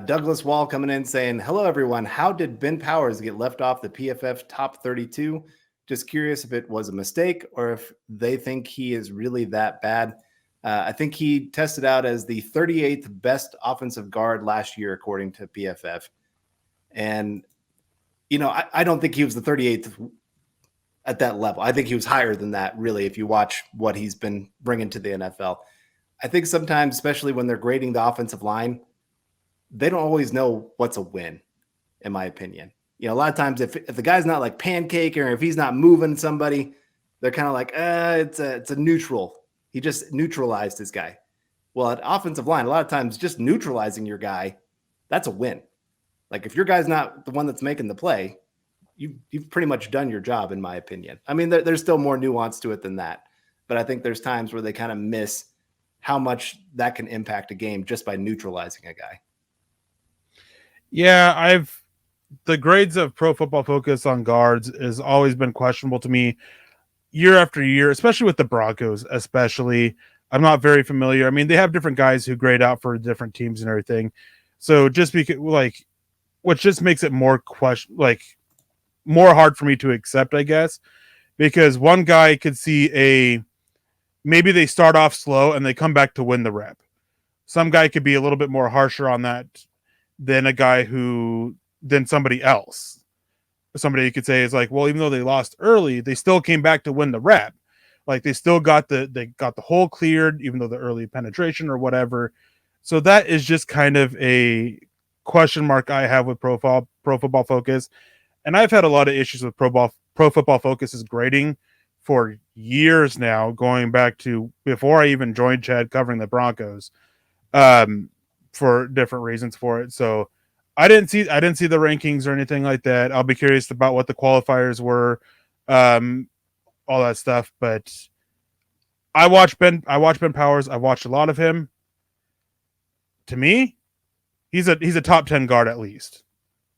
Douglas Wall coming in saying, hello, everyone. How did Ben Powers get left off the PFF top 32? Just curious if it was a mistake or if they think he is really that bad. I think he tested out as the 38th best offensive guard last year, according to PFF. And, I don't think he was the 38th at that level. I think he was higher than that, really, if you watch what he's been bringing to the NFL. I think sometimes, especially when they're grading the offensive line, they don't always know what's a win, in my opinion. A lot of times if the guy's not like pancake or if he's not moving somebody, they're kind of like, it's a neutral. He just neutralized his guy. Well, at offensive line, a lot of times just neutralizing your guy, that's a win. Like if your guy's not the one that's making the play, you've pretty much done your job, in my opinion. I mean, there's still more nuance to it than that. But I think there's times where they kind of miss how much that can impact a game just by neutralizing a guy. Yeah, the grades of Pro Football Focus on guards has always been questionable to me year after year, especially with the Broncos, especially. I'm not very familiar. I mean, they have different guys who grade out for different teams and everything. So just because what just makes it more more hard for me to accept, I guess, because one guy could see maybe they start off slow and they come back to win the rep. Some guy could be a little bit more harsher on that than somebody else. Somebody you could say is like, well, even though they lost early, they still came back to win the rep. Like they still got the hole cleared, even though the early penetration or whatever. So that is just kind of a question mark I have with Pro Football Focus. And I've had a lot of issues with Pro Football Focus's grading for years now, going back to before I even joined Chad covering the Broncos, for different reasons for it. So I didn't see the rankings or anything like that. I'll be curious about what the qualifiers were, all that stuff. But I watched Ben Powers. I watched a lot of him. To me, he's a top 10 guard at least.